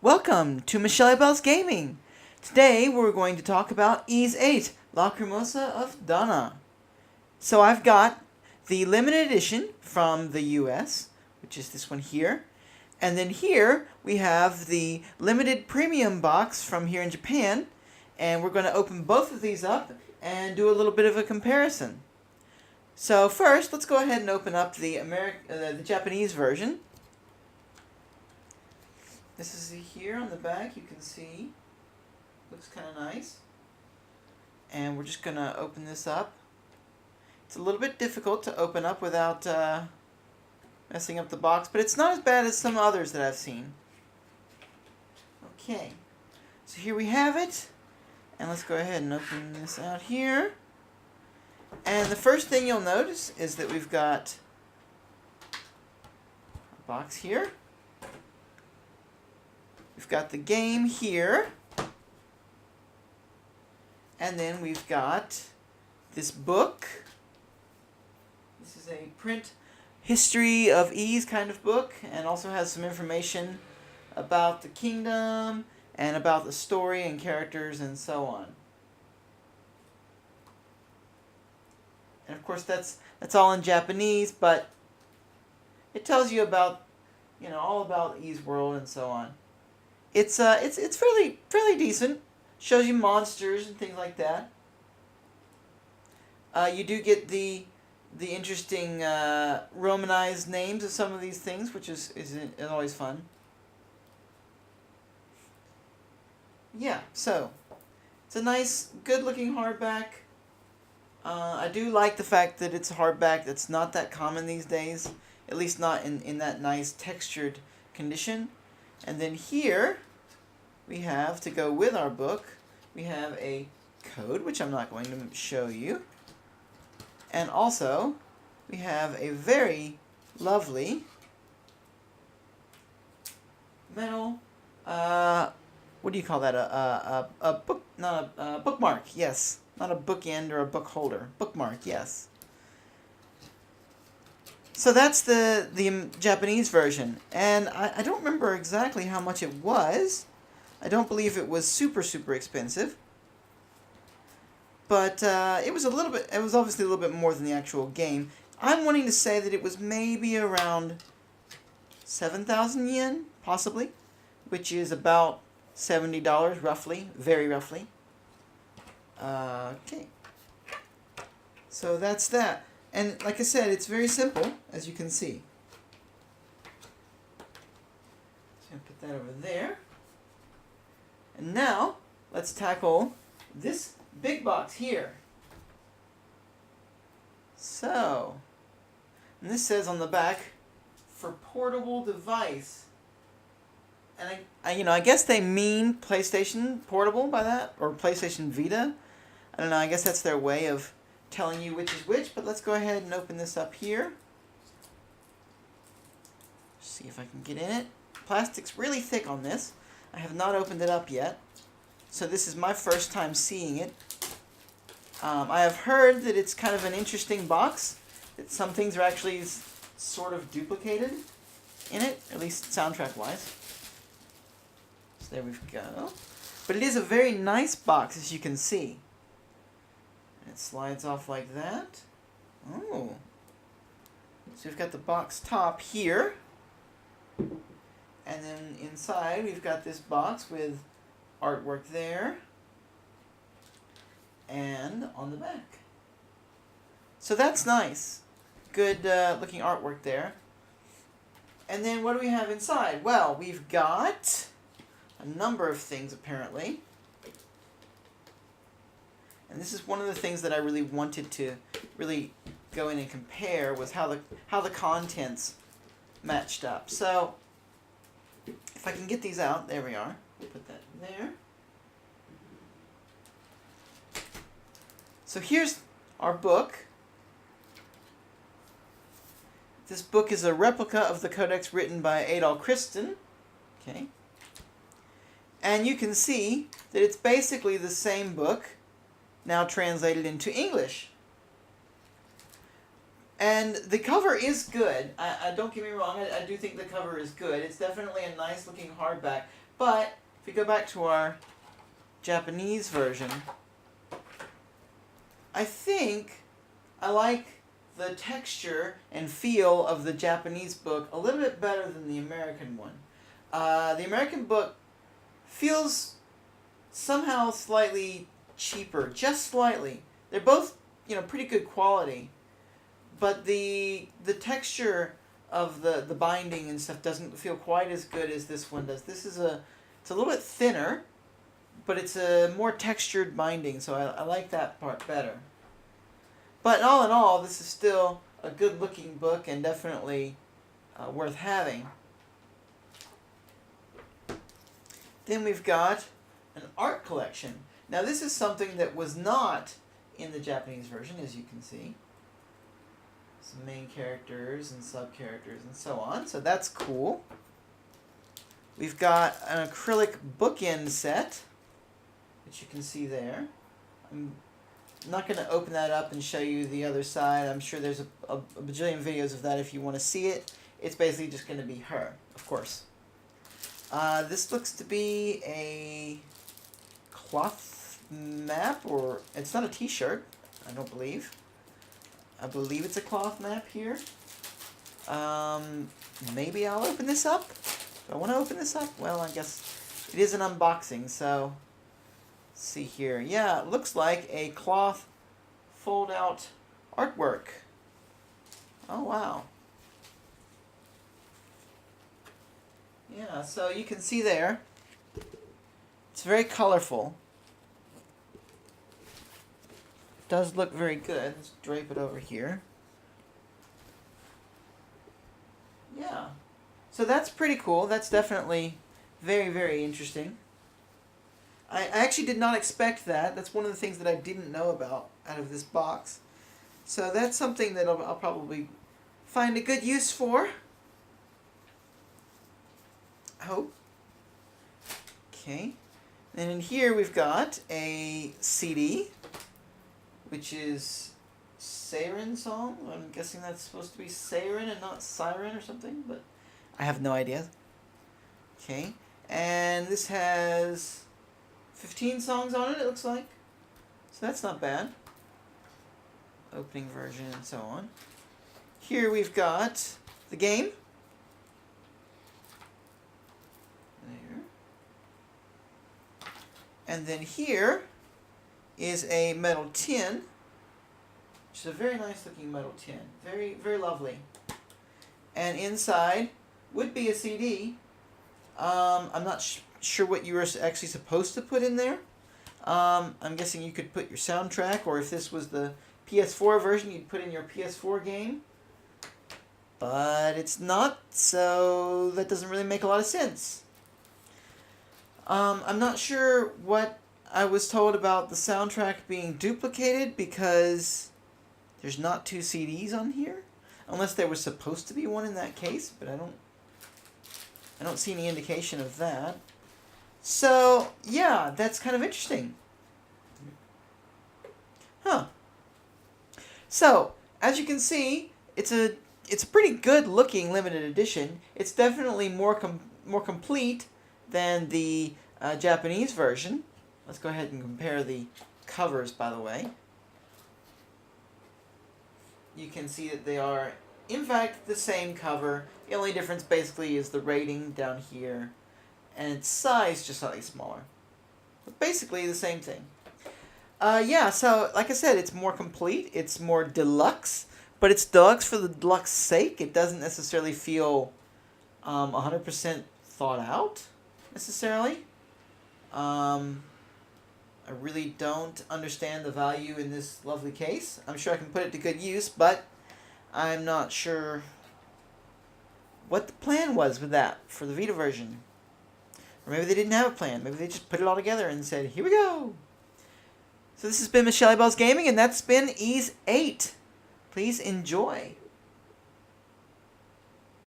Welcome to Michelle Bell's Gaming. Today we're going to talk about Ys 8, Lacrimosa of Donna. So I've got the limited edition from the US, which is this one here. And then here we have the limited premium box from here in Japan. And we're going to open both of these up and do a little bit of a comparison. So first, let's go ahead and open up the Japanese version. This is here on the back, you can see. Looks kind of nice. And we're just going to open this up. It's a little bit difficult to open up without messing up the box, but it's not as bad as some others that I've seen. Okay, so here we have it. And let's go ahead and open this out here. And the first thing you'll notice is that we've got a box here. We've got the game here. And then we've got this book. This is a print history of Ys kind of book, and also has some information about the kingdom and about the story and characters and so on. And of course that's all in Japanese, but it tells you about, all about Ys world and so on. It's fairly decent. Shows you monsters and things like that. You do get the interesting Romanized names of some of these things, which is always fun. Yeah, so it's a nice, good-looking hardback. I do like the fact that it's a hardback that's not that common these days, at least not in that nice textured condition. And then here we have, to go with our book, we have a code, which I'm not going to show you. And also, we have a very lovely metal, what do you call that? A book, not a bookmark, yes. Not a bookend or a book holder. Bookmark, yes. So that's the Japanese version. And I don't remember exactly how much it was. I don't believe it was super expensive. But it was obviously a little bit more than the actual game. I'm wanting to say that it was maybe around 7,000 yen, possibly, which is about $70 roughly, very roughly. Okay. So that's that. And like I said, it's very simple, as you can see. So I'm going to put that over there. And now, let's tackle this big box here. So, and this says on the back, for portable device. And I guess they mean PlayStation Portable by that, or PlayStation Vita. I don't know, I guess that's their way of telling you which is which, but let's go ahead and open this up here. See if I can get in it. Plastic's really thick on this. I have not opened it up yet, so this is my first time seeing it. I have heard that it's kind of an interesting box, that some things are actually sort of duplicated in it, at least soundtrack-wise. So there we go. But it is a very nice box, as you can see. It slides off like that. Oh. So we've got the box top here. And then inside we've got this box with artwork there. And on the back. So that's nice. Good looking artwork there. And then what do we have inside? Well, we've got a number of things apparently. And this is one of the things that I really wanted to really go in and compare, was how the contents matched up. So if I can get these out, there we are. We'll put that there. So here's our book. This book is a replica of the codex written by Adolf Christen. Okay. And you can see that it's basically the same book, now translated into English. And the cover is good. I don't get me wrong, I do think the cover is good. It's definitely a nice looking hardback, But if we go back to our Japanese version, I think I like the texture and feel of the Japanese book a little bit better than the American one. The American book feels somehow slightly cheaper, just slightly. They're both, pretty good quality, but the texture of the binding and stuff doesn't feel quite as good as this one does. It's a little bit thinner, but it's a more textured binding, so I like that part better. But all in all, this is still a good-looking book and definitely worth having. Then we've got an art collection. Now this is something that was not in the Japanese version, as you can see. Some main characters and sub-characters and so on, so that's cool. We've got an acrylic bookend set, which you can see there. I'm not going to open that up and show you the other side. I'm sure there's a bajillion videos of that if you want to see it. It's basically just going to be her, of course. This looks to be a cloth map, or it's not a t-shirt, I don't believe. I believe it's a cloth map here. Maybe I'll open this up. Do I want to open this up? Well, I guess it is an unboxing, so let's see here. Yeah, it looks like a cloth fold-out artwork. Oh, wow. Yeah, so you can see there. It's very colorful. Does look very good. Let's drape it over here. Yeah. So that's pretty cool. That's definitely very, very interesting. I actually did not expect that. That's one of the things that I didn't know about out of this box. So that's something that I'll probably find a good use for. I hope. Okay. And in here we've got a CD, which is Siren song. I'm guessing that's supposed to be Siren and not Siren or something, but I have no idea. Okay. And this has 15 songs on it, it looks like. So that's not bad. Opening version and so on. Here we've got the game. There. And then here is a metal tin, which is a very nice looking metal tin. Very, very lovely. And inside would be a CD. I'm not sure what you were actually supposed to put in there. I'm guessing you could put your soundtrack, or if this was the PS4 version, you'd put in your PS4 game. But it's not, so that doesn't really make a lot of sense. I'm not sure what I was told about the soundtrack being duplicated, because there's not 2 CDs on here, unless there was supposed to be one in that case, but I don't see any indication of that. So yeah, that's kind of interesting. Huh. So as you can see, it's a pretty good looking limited edition. It's definitely more complete than the Japanese version. Let's go ahead and compare the covers, by the way. You can see that they are, in fact, the same cover. The only difference basically is the rating down here, and its size just slightly smaller. But basically the same thing. Yeah, so like I said, it's more complete. It's more deluxe, but it's deluxe for the deluxe sake. It doesn't necessarily feel 100% thought out, necessarily. I really don't understand the value in this lovely case. I'm sure I can put it to good use, but I'm not sure what the plan was with that for the Vita version. Or maybe they didn't have a plan. Maybe they just put it all together and said, here we go. So this has been Miss Shelly Bells Gaming, and that's been Ys 8. Please enjoy.